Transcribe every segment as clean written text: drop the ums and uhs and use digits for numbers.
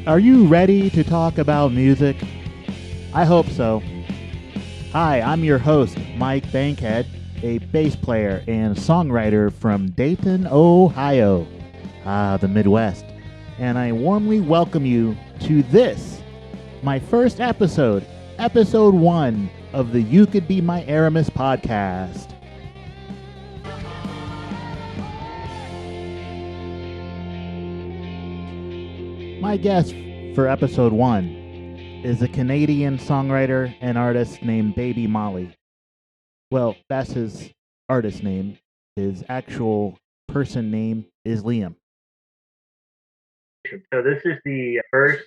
Are you ready to talk about music? I hope so. Hi, I'm your host, Mike Bankhead, a bass player and songwriter from Dayton, Ohio, the Midwest. And I warmly welcome you to this, my first episode, episode 1 of the You Could Be My Aramis podcast. My guest for episode 1 is a Canadian songwriter and artist named Baby Molly. Well, that's his artist name. His actual person name is Liam. So this is the first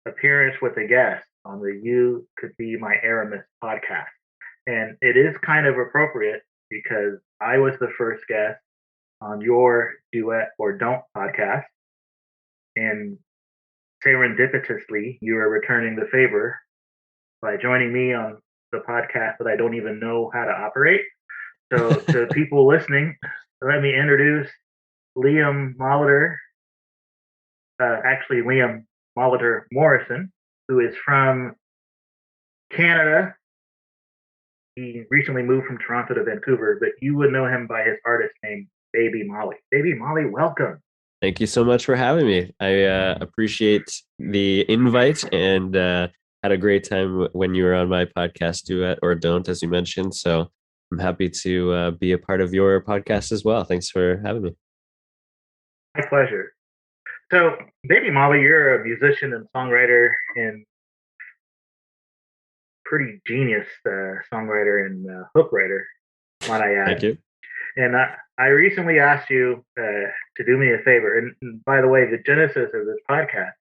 appearance with a guest on the You Could Be My Aramis podcast. And it is kind of appropriate because I was the first guest on your Duet or Don't podcast. And serendipitously, you are returning the favor by joining me on the podcast that I don't even know how to operate. So to people listening, let me introduce Liam Molitor, Liam Molitor Morrison, who is from Canada. He recently moved from Toronto to Vancouver, but you would know him by his artist name, Baby Molly. Baby Molly, welcome. Thank you so much for having me. I appreciate the invite and had a great time when you were on my podcast, Duet or Don't, as you mentioned. So I'm happy to be a part of your podcast as well. Thanks for having me. My pleasure. So, Baby Molly, you're a musician and songwriter and pretty genius songwriter and hook writer, might I add. Thank you. And I recently asked you to do me a favor. And by the way, the genesis of this podcast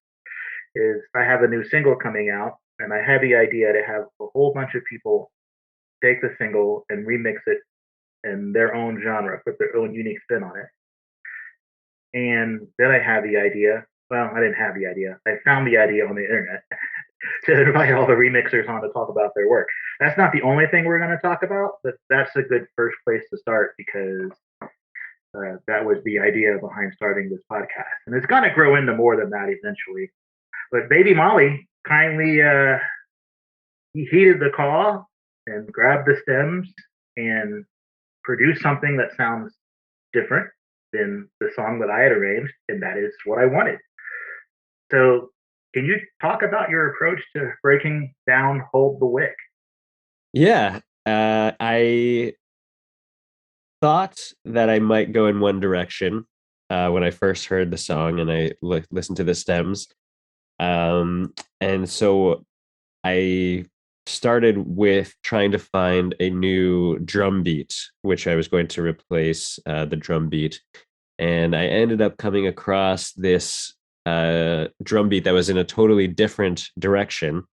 is I have a new single coming out, and I had the idea to have a whole bunch of people take the single and remix it in their own genre, put their own unique spin on it. And then I had the idea. Well, I didn't have the idea. I found the idea on the internet to invite all the remixers on to talk about their work. That's not the only thing we're going to talk about, but that's a good first place to start because that was the idea behind starting this podcast. And it's going to grow into more than that eventually. But Baby Molly kindly he heeded the call and grabbed the stems and produced something that sounds different than the song that I had arranged, and that is what I wanted. So can you talk about your approach to breaking down Hold the Wick? Yeah, I thought that I might go in one direction when I first heard the song and I listened to the stems. And so I started with trying to find a new drum beat, which I was going to replace the drum beat. And I ended up coming across this drum beat that was in a totally different direction.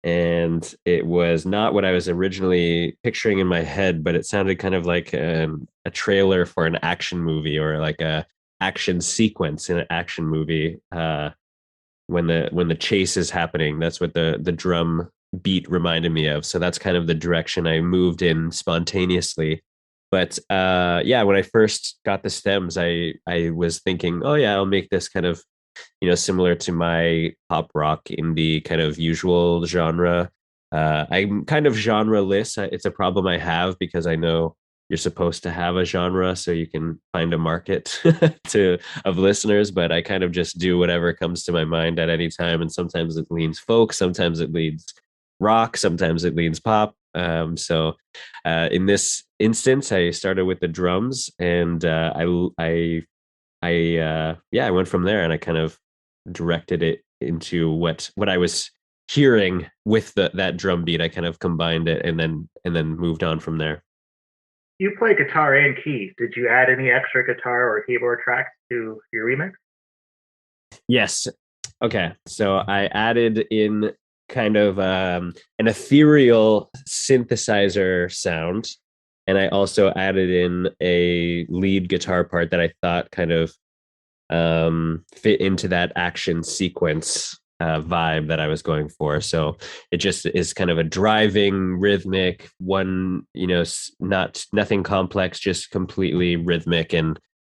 And it was not what I was originally picturing in my head, but it sounded kind of like a trailer for an action movie or like a action sequence in an action movie. When the chase is happening, that's what the drum beat reminded me of. So that's kind of the direction I moved in spontaneously. But when I first got the stems, I was thinking, oh yeah, I'll make this kind of, similar to my pop rock indie kind of usual genre. I'm kind of genre-less. It's a problem I have because I know you're supposed to have a genre so you can find a market of listeners, but I kind of just do whatever comes to my mind at any time. And sometimes it leans folk, sometimes it leans rock, sometimes it leans pop. So in this instance, I started with the drums, and I went from there, and I kind of directed it into what I was hearing with that drum beat. I kind of combined it and then moved on from there. You play guitar and keys. Did you add any extra guitar or keyboard tracks to your remix? Yes. Okay. So I added in kind of an ethereal synthesizer sound, and I also added in a lead guitar part that I thought kind of fit into that action sequence vibe that I was going for. So it just is kind of a driving, rhythmic one, nothing complex, just completely rhythmic and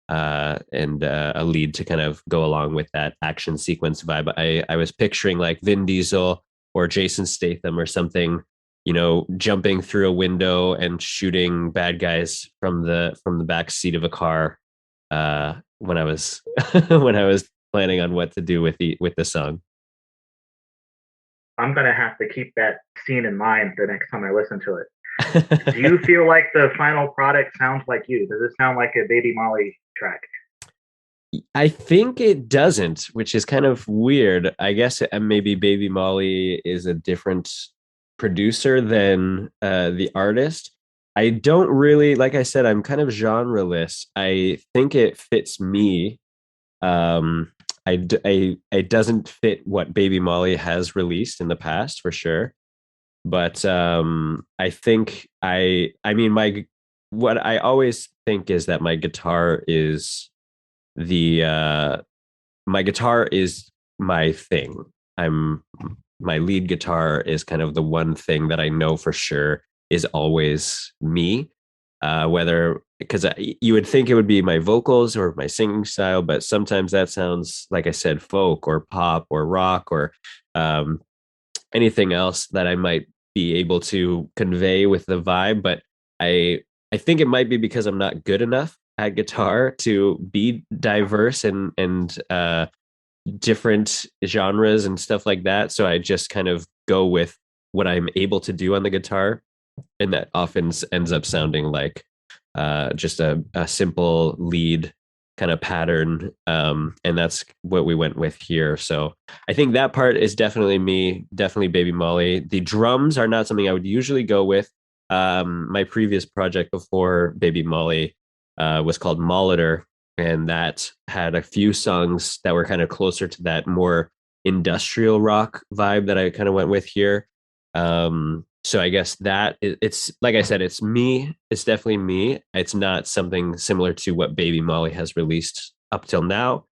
and a lead to kind of go along with that action sequence vibe. I was picturing like Vin Diesel or Jason Statham or something, jumping through a window and shooting bad guys from the back seat of a car. When I was when I was planning on what to do with the song. I'm gonna have to keep that scene in mind the next time I listen to it. Do you feel like the final product sounds like you? Does it sound like a Baby Molly track? I think it doesn't, which is kind of weird. I guess maybe Baby Molly is a different producer than the artist. I don't really, like I said, I'm kind of genreless. I think it fits me. It doesn't fit what Baby Molly has released in the past for sure. But I think I mean, what I always think is that the my guitar is my thing. I'm My lead guitar is kind of the one thing that I know for sure is always me. Whether because you would think it would be my vocals or my singing style, but sometimes that sounds like I said, folk or pop or rock or um, anything else that I might be able to convey with the vibe. But I think it might be because I'm not good enough at guitar to be diverse and different genres and stuff like that. So I just kind of go with what I'm able to do on the guitar, and that often ends up sounding like just a simple lead kind of pattern, and that's what we went with here. So I think that part is definitely me, definitely Baby Molly. The drums are not something I would usually go with. My previous project before Baby Molly was called Molitor, and that had a few songs that were kind of closer to that more industrial rock vibe that I kind of went with here. So I guess that it's like I said, it's me. It's definitely me. It's not something similar to what Baby Molly has released up till now,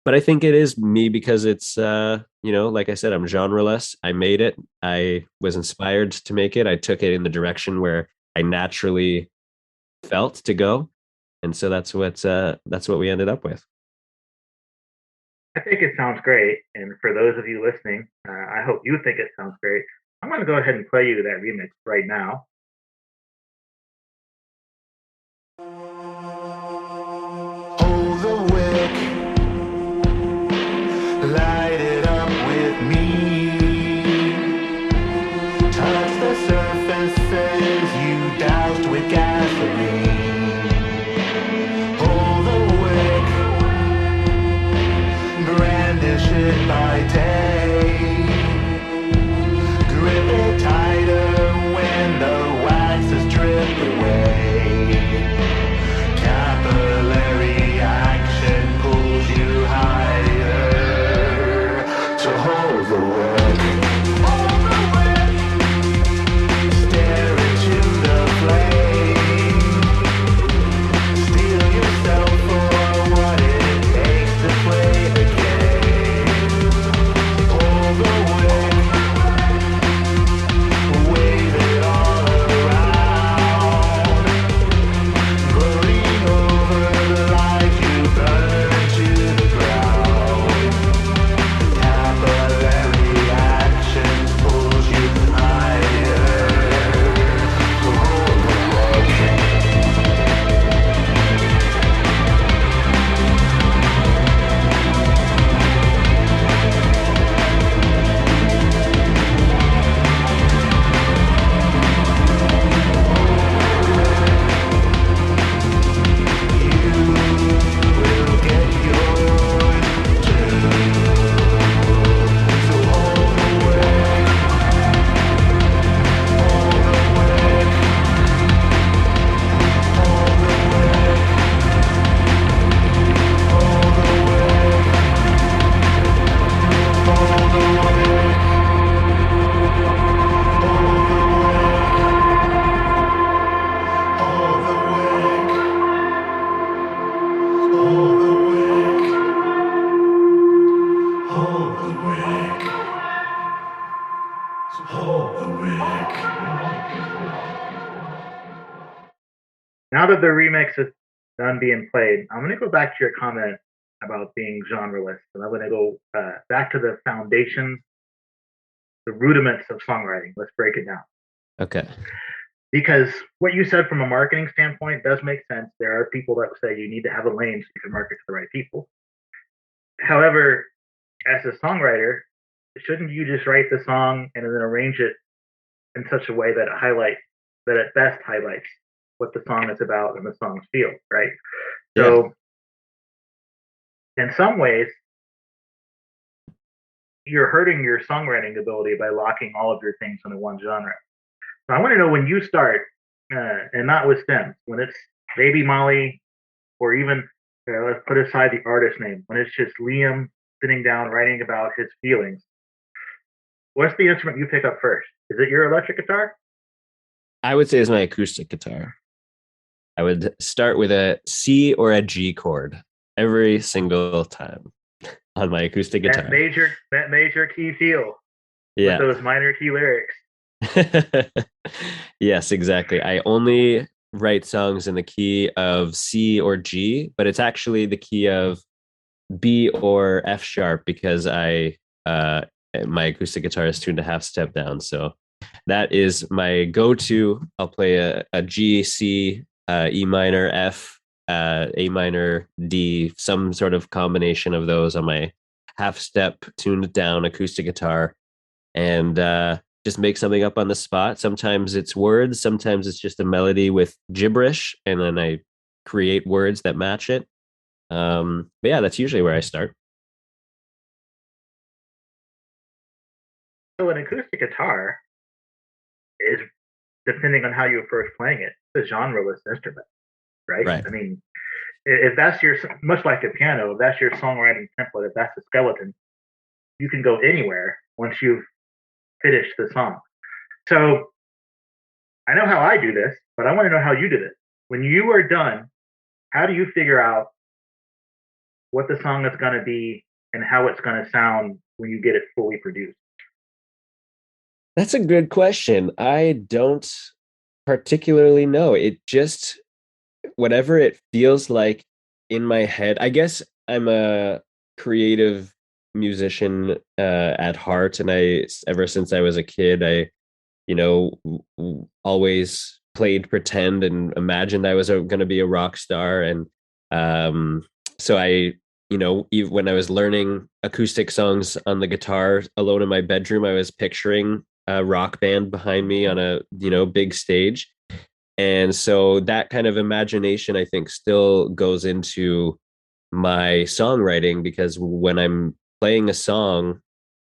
but I think it is me because it's like I said, I'm genreless. I made it. I was inspired to make it. I took it in the direction where I naturally felt to go, and so that's what we ended up with. I think it sounds great, and for those of you listening, I hope you think it sounds great. I'm going to go ahead and play you that remix right now. Hold the wick, light it up with me. Touch the surfaces you doused with gasoline. Hold the wick, brandish it by day. Grip it tighter when the wax is dripped away. Capillary action pulls you higher. So hold the wick. Hold the wick. Stare into the flame. Steel yourself for what it takes to play the game. Hold the wick. Wave it all around. Burning over the life you burn to the ground. Capillary action pulls you higher. So hold the wick. Will get yours too. So hold the wick. Hold the wick. Hold the wick. Hold the wick. Hold the wick. Hold the wick. Hold the wick. Hold the wick. Hold the wick. Now that the remix is done being played, I'm going to go back to your comment about being genreless, and I'm going to go back to the foundations, the rudiments of songwriting. Let's break it down. Okay. Because what you said from a marketing standpoint does make sense. There are people that say you need to have a lane so you can market to the right people. However, as a songwriter, shouldn't you just write the song and then arrange it in such a way that it best highlights what the song is about and the song's feel, right? Yeah. So in some ways, you're hurting your songwriting ability by locking all of your things into one genre. So I want to know when you start, and not with stems, when it's Baby Molly, or even let's put aside the artist name, when it's just Liam sitting down writing about his feelings. What's the instrument you pick up first? Is it your electric guitar? I would say it's my acoustic guitar. I would start with a C or a G chord every single time on my acoustic guitar. That major key feel Yeah. with those minor key lyrics. Yes, exactly. I only write songs in the key of C or G, but it's actually the key of B or F sharp because my acoustic guitar is tuned a half step down. So that is my go-to. I'll play a G, C, E minor, F, A minor, D, some sort of combination of those on my half step tuned down acoustic guitar, and just make something up on the spot. Sometimes it's words, sometimes it's just a melody with gibberish, and then I create words that match it. But yeah, that's usually where I start. So an acoustic guitar is, depending on how you approach playing it, it's a genreless instrument, right? Right. I mean, if that's your, much like a piano, if that's your songwriting template, if that's the skeleton, you can go anywhere once you've finished the song. So I know how I do this, but I want to know how you did it. When you are done, how do you figure out what the song is going to be and how it's going to sound when you get it fully produced? That's a good question. I don't particularly know. It just, whatever it feels like in my head. I guess I'm a creative musician at heart, and ever since I was a kid, I, always played pretend and imagined I was going to be a rock star. And so I, even when I was learning acoustic songs on the guitar alone in my bedroom, I was picturing a rock band behind me on a, big stage. And so that kind of imagination, I think, still goes into my songwriting, because when I'm playing a song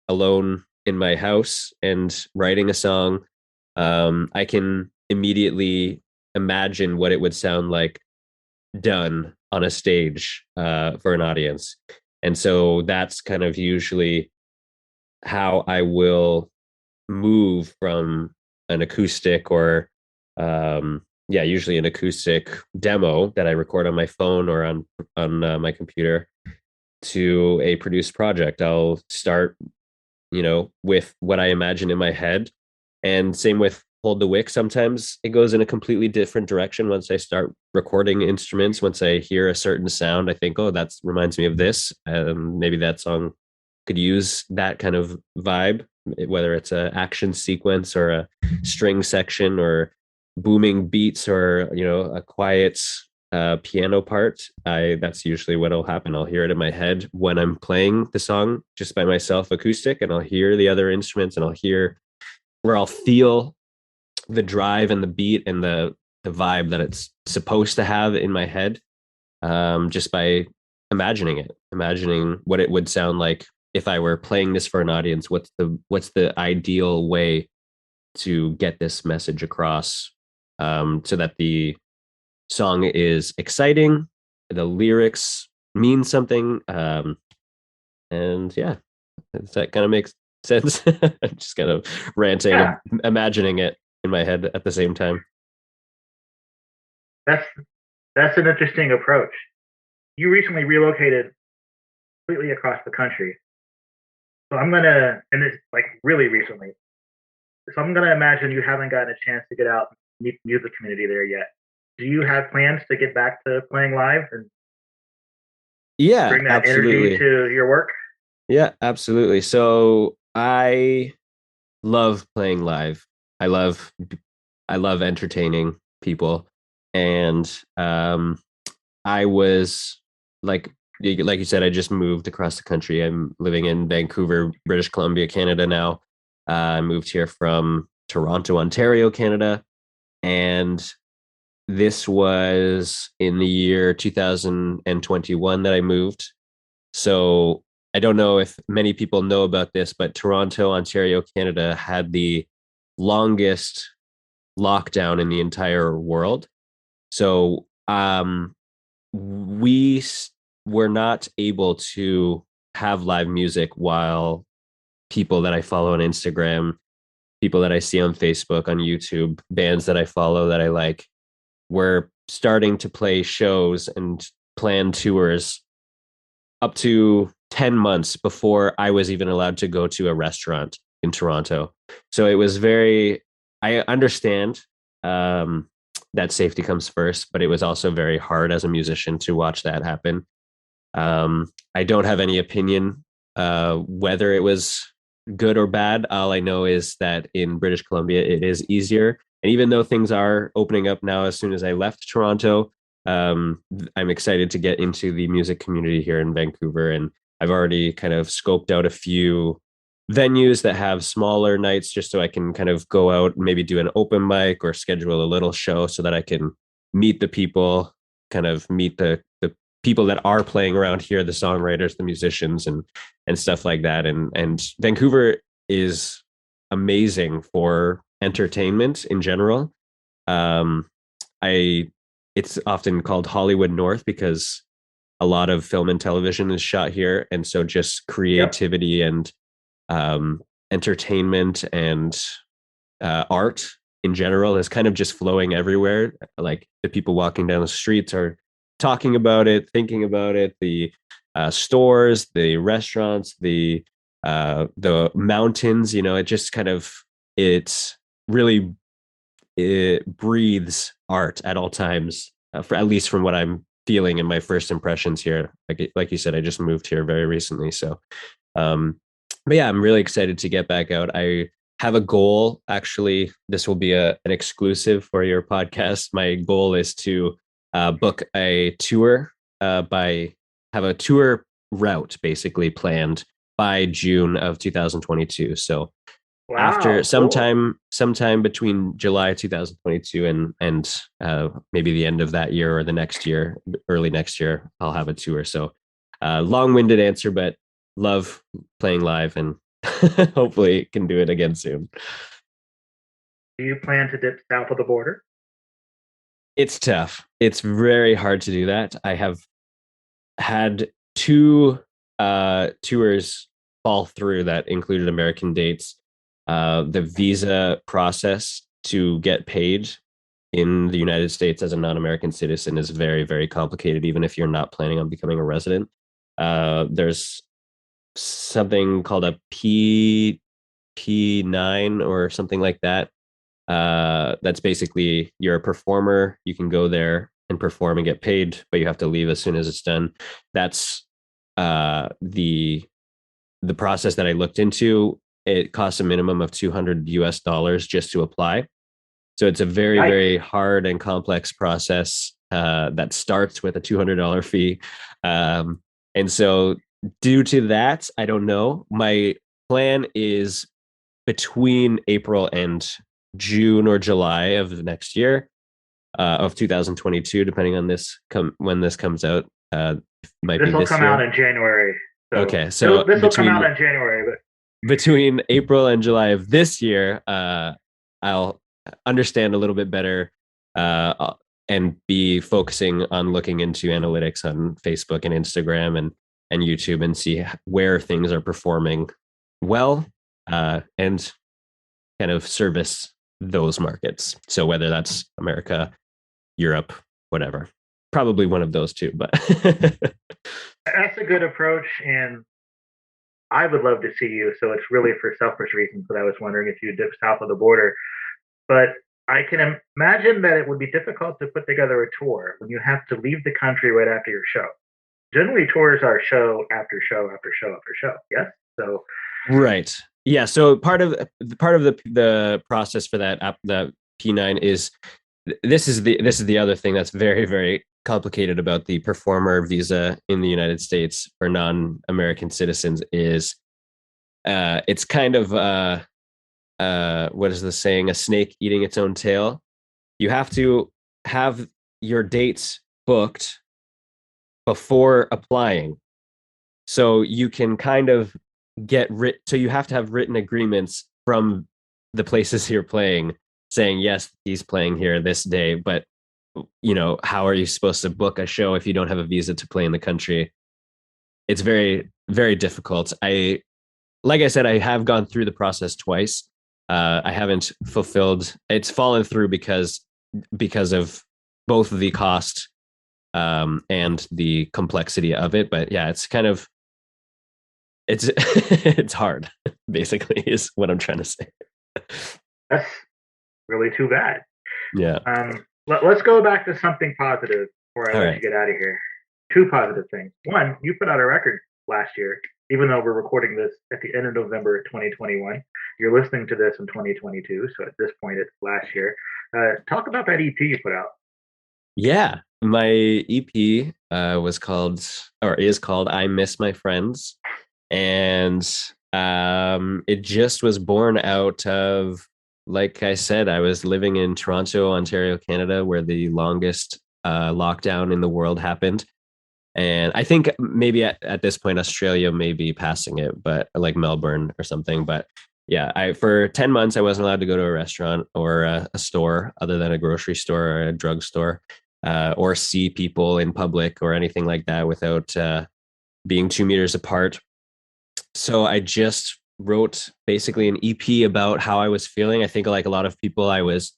alone in my house and writing a song, I can immediately imagine what it would sound like done on a stage for an audience. And so that's kind of usually how I will move from an acoustic or usually an acoustic demo that I record on my phone or on my computer to a produced project. I'll start, with what I imagine in my head, and same with Hold the Wick. Sometimes it goes in a completely different direction once I start recording instruments. Once I hear a certain sound, I think, oh, that reminds me of this. Maybe that song could use that kind of vibe, whether it's a action sequence or a string section or booming beats or a quiet piano part. That's usually what'll happen. I'll hear it in my head when I'm playing the song just by myself acoustic, and I'll hear the other instruments, and I'll feel the drive and the beat and the vibe that it's supposed to have in my head, just by imagining what it would sound like if I were playing this for an audience. What's the ideal way to get this message across, so that the song is exciting, the lyrics mean something, and yeah, does that kind of makes sense? I'm just kind of ranting, Yeah, imagining it in my head at the same time. that's that's an interesting approach. You recently relocated completely across the country. So and it's like really recently. So I'm gonna imagine you haven't gotten a chance to get out and meet the music community there yet. do you have plans to get back to playing live and Yeah, bring that energy absolutely. to your work? Yeah, absolutely. So I love playing live. I love I love entertaining people, and I was like like you said, I just moved across the country. I'm living in Vancouver, British Columbia, Canada now. I moved here from Toronto, Ontario, Canada, and this was in the year 2021 that I moved. So I don't know if many people know about this, but Toronto, Ontario, Canada had the longest lockdown in the entire world. So we were not able to have live music while people that I follow on Instagram, people that I see on Facebook, on YouTube, bands that I follow that I like, were starting to play shows and plan tours up to 10 months before I was even allowed to go to a restaurant in Toronto. So it was very, I understand um, that safety comes first, but it was also very hard as a musician to watch that happen. I don't have any opinion whether it was good or bad. All I know is that in British Columbia, it is easier. And even though things are opening up now, as soon as I left Toronto, I'm excited to get into the music community here in Vancouver. And I've already kind of scoped out a few venues that have smaller nights just so I can kind of go out and maybe do an open mic or schedule a little show so that I can meet the people, kind of meet the people that are playing around here, the songwriters, the musicians, and stuff like that. And Vancouver is amazing for entertainment in general. Um, I it's often called Hollywood North because a lot of film and television is shot here, and so just Yep. creativity and um, entertainment and art in general is kind of just flowing everywhere. Like the people walking down the streets are talking about it, thinking about it. The stores, the restaurants, the mountains. You know, it just kind of it's really it breathes art at all times. For at least from what I'm feeling in my first impressions here. Like you said, I just moved here very recently, so um, but yeah, I'm really excited to get back out. I have a goal. Actually, this will be an exclusive for your podcast. My goal is to book a tour by have a tour route basically planned by June of 2022. So after Wow, cool. sometime between July 2022 and maybe the end of that year or the next year, early next year, I'll have a tour. So long-winded answer, but love playing live and hopefully can do it again soon. Do you plan to dip south of the border? It's tough. It's very hard to do that. I have had two tours fall through that included American dates. The visa process to get paid in the United States as a non-American citizen is very, very complicated, even if you're not planning on becoming a resident. There's something called a P9 or something like that. That's basically you're a performer. You can go there and perform and get paid, but you have to leave as soon as it's done. That's the process that I looked into. It costs a minimum of $200 just to apply. So it's a very, Yikes. very hard and complex process that starts with a $200 fee. And so, due to that, I don't know. My plan is between April and June or July of the next year of 2022, depending on when this comes out. Might This be will this come out year. in January. So Okay, so this will come out in January, but between April and July of this year, I'll understand a little bit better and be focusing on looking into analytics on Facebook and Instagram and YouTube and see where things are performing well and kind of service those markets. So whether that's America, Europe, whatever, probably one of those two. But that's a good approach. And I would love to see you. So it's really for selfish reasons that I was wondering if you dip south of the border. But I can imagine that it would be difficult to put together a tour when you have to leave the country right after your show. Generally, tours are show after show after show after show. Yes, so Right. Yeah. So part of the process for the P9 is this is the other thing that's very, very complicated about the performer visa in the United States for non-American citizens is it's kind of what is the saying, a snake eating its own tail. You have to have your dates booked before applying, so you can kind of so you have to have written agreements from the places you're playing saying, yes, he's playing here this day. But how are you supposed to book a show if you don't have a visa to play in the country? It's very, very difficult. Like I said, I have gone through the process twice. I haven't fulfilled. It's fallen through because of both the cost and the complexity of it. But yeah, it's kind of it's it's hard. Basically, is what I'm trying to say. that's really too bad. Yeah. Let's go back to something positive before I All let you right. get out of here. Two positive things. One, you put out a record last year, even though we're recording this at the end of November 2021. You're listening to this in 2022, so at this point, it's last year. Talk about that EP you put out. Yeah, my EP was called or is called "I Miss My Friends," and it just was born out of, like I said, I was living in Toronto, Ontario, Canada, where the longest lockdown in the world happened. And I think maybe at this point, Australia may be passing it, but like Melbourne or something. But yeah, for 10 months, I wasn't allowed to go to a restaurant or a store other than a grocery store or a drugstore, or see people in public or anything like that without being 2 meters apart. So I just wrote basically an EP about how I was feeling. I think, like a lot of people, I was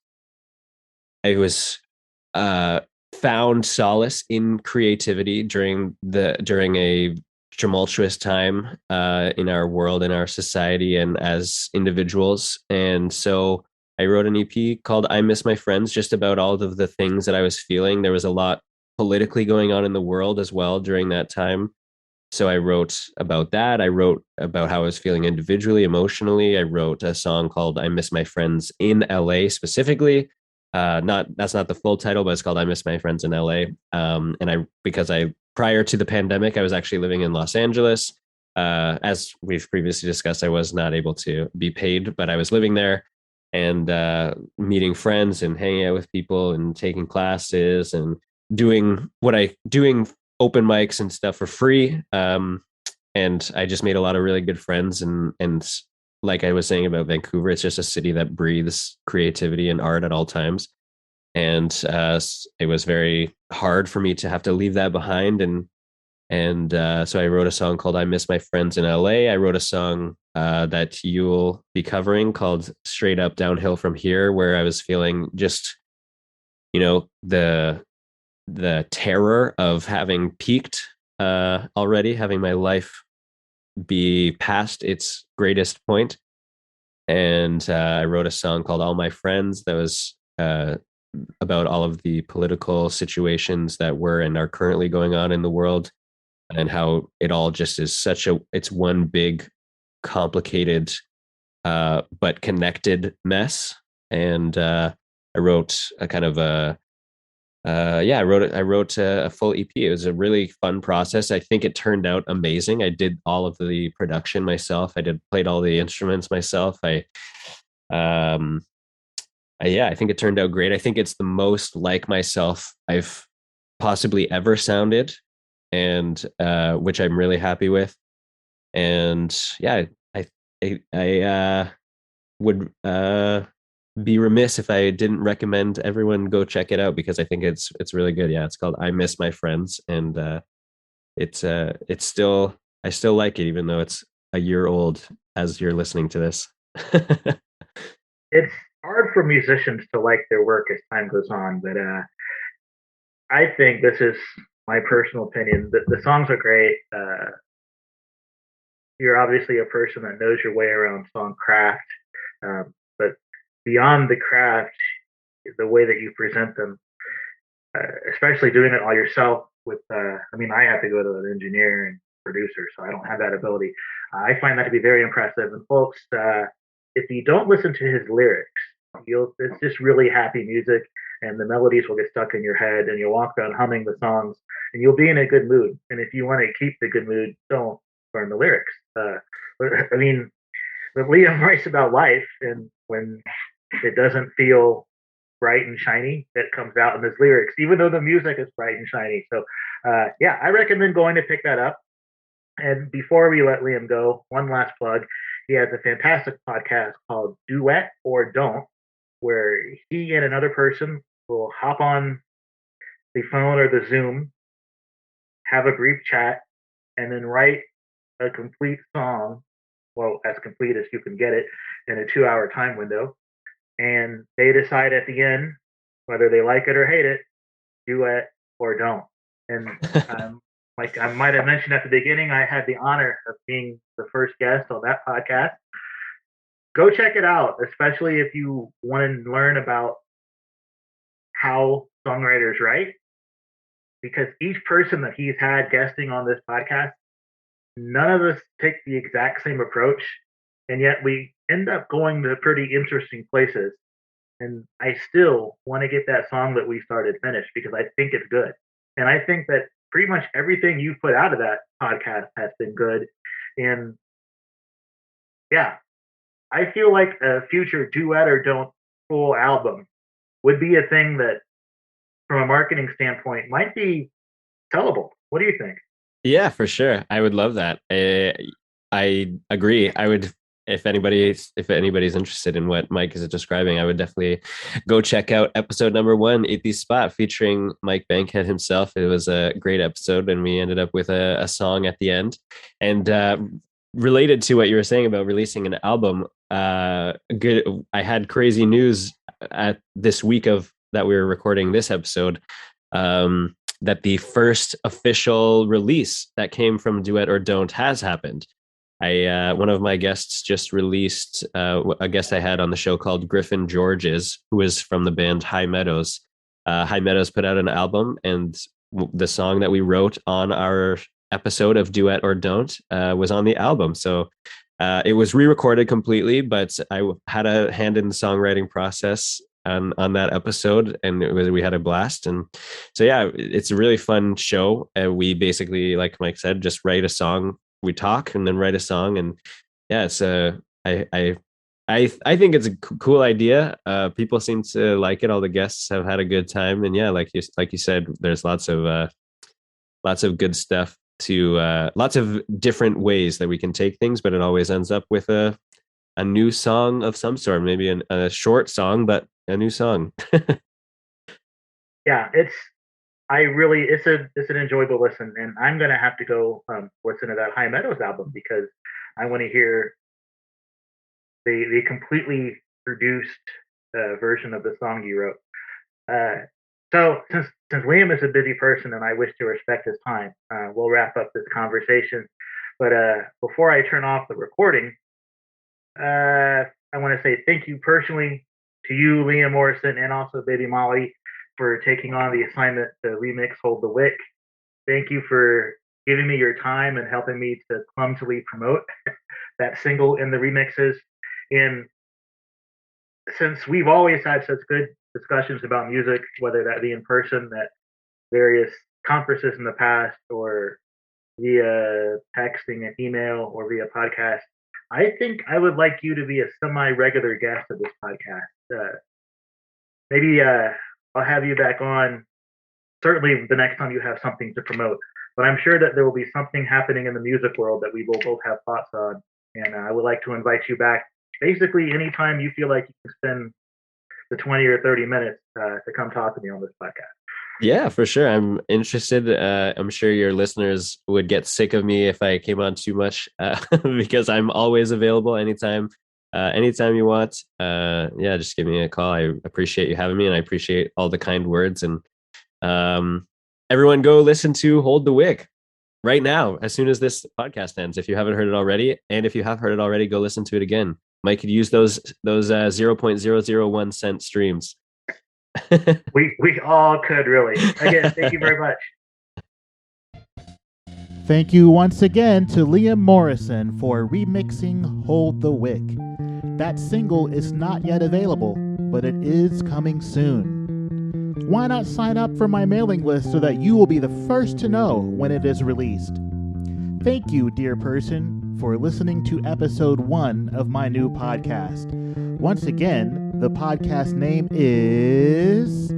uh, found solace in creativity during a tumultuous time in our world, in our society, and as individuals. And so I wrote an EP called "I Miss My Friends," just about all of the things that I was feeling. There was a lot politically going on in the world as well during that time. So I wrote about that. I wrote about how I was feeling individually, emotionally. I wrote a song called "I Miss My Friends in LA" specifically. Not That's not the full title, but it's called "I Miss My Friends in LA." And because I prior to the pandemic, I was actually living in Los Angeles. As we've previously discussed, I was not able to be paid, but I was living there and meeting friends and hanging out with people and taking classes and doing open mics and stuff for free. And I just made a lot of really good friends. And like I was saying about Vancouver, it's just a city that breathes creativity and art at all times. And it was very hard for me to have to leave that behind. And so I wrote a song called "I Miss My Friends in LA." I wrote a song that you'll be covering called "Straight Up Downhill from Here," where I was feeling just, the terror of having peaked already, having my life be past its greatest point. And I wrote a song called "All My Friends" that was about all of the political situations that were and are currently going on in the world, and how it all just is it's one big, complicated, but connected mess. And I wrote a kind of a yeah, I wrote a full EP. It was a really fun process. I think it turned out amazing. I did all of the production myself. Played all the instruments myself. Um, yeah, I think it turned out great. I think it's the most like myself I've possibly ever sounded, and which I'm really happy with. And yeah, I would be remiss if I didn't recommend everyone go check it out, because I think it's really good. Yeah, it's called "I Miss My Friends," and it's still, I still like it even though it's a year old as you're listening to this. It's hard for musicians to like their work as time goes on, but I think this is my personal opinion. The songs are great. You're obviously a person that knows your way around song craft, but beyond the craft, the way that you present them, especially doing it all yourself. With, I mean, I have to go to an engineer and producer, so I don't have that ability. I find that to be very impressive. And folks, if you don't listen to his lyrics, it's just really happy music, and the melodies will get stuck in your head, and you'll walk around humming the songs, and you'll be in a good mood. And if you want to keep the good mood, don't learn the lyrics. I mean, but Liam writes about life, and when it doesn't feel bright and shiny, that comes out in his lyrics, even though the music is bright and shiny. So, yeah, I recommend going to pick that up. And before we let Liam go, one last plug. He has a fantastic podcast called Duet or Don't, where he and another person will hop on the phone or the Zoom, have a brief chat, and then write a complete song, well, as complete as you can get it in a 2-hour time window. And they decide at the end whether they like it or hate it, duet or don't. And like I might have mentioned at the beginning, I had the honor of being the first guest on that podcast. Go check it out, especially if you want to learn about how songwriters write, because each person that he's had guesting on this podcast, none of us take the exact same approach, and yet we end up going to pretty interesting places. And I still want to get that song that we started finished because I think it's good. And I think that pretty much everything you put out of that podcast has been good. And yeah, I feel like a future duet or don't full album would be a thing that, from a marketing standpoint, might be sellable. What do you think? Yeah, for sure. I would love that. I agree. I would, if anybody's interested in what Mike is describing, I would definitely go check out episode number 1, Eat These Spot, featuring Mike Bankhead himself. It was a great episode, and we ended up with a song at the end. And related to what you were saying about releasing an album, I had crazy news at this week of that we were recording this episode. That the first official release that came from Duet or Don't has happened. One of my guests just released a guest I had on the show called Griffin Georges, who is from the band High Meadows. High Meadows put out an album, and the song that we wrote on our episode of Duet or Don't was on the album. So it was re-recorded completely, but I had a hand in the songwriting process on that episode, and we had a blast. And so yeah, it's a really fun show. We basically, like Mike said, just write a song, we talk, and then write a song. And yeah, it's I think it's a cool idea. People seem to like it. All the guests have had a good time, and yeah, like you said, there's lots of good stuff to lots of different ways that we can take things, but it always ends up with a new song of some sort, maybe a short song, but a new song. Yeah, it's an enjoyable listen, and I'm gonna have to go listen to that High Meadows album because I want to hear the completely produced version of the song you wrote. So since Liam is a busy person and I wish to respect his time, we'll wrap up this conversation. But before I turn off the recording, I want to say thank you personally to you, Liam Morrison, and also Baby Molly, for taking on the assignment to remix Hold the Wick. Thank you for giving me your time and helping me to clumsily promote that single in the remixes. And since we've always had such good discussions about music, whether that be in person at various conferences in the past or via texting and email or via podcast, I think I would like you to be a semi-regular guest of this podcast. Maybe I'll have you back on, certainly the next time you have something to promote. But I'm sure that there will be something happening in the music world that we will both have thoughts on. And I would like to invite you back basically anytime you feel like you can spend the 20 or 30 minutes to come talk to me on this podcast. Yeah, for sure. I'm interested. I'm sure your listeners would get sick of me if I came on too much because I'm always available anytime you want. Yeah, just give me a call. I appreciate you having me, and I appreciate all the kind words. And everyone go listen to Hold the Wick right now, as soon as this podcast ends, if you haven't heard it already. And if you have heard it already, go listen to it again. Mike could use those 0.001 cent streams. We all could really. Again, thank you very much. Thank you once again to Liam Morrison for remixing Hold the Wick. That single is not yet available, but it is coming soon. Why not sign up for my mailing list so that you will be the first to know when it is released? Thank you, dear person, for listening to episode 1 of my new podcast. Once again, the podcast name is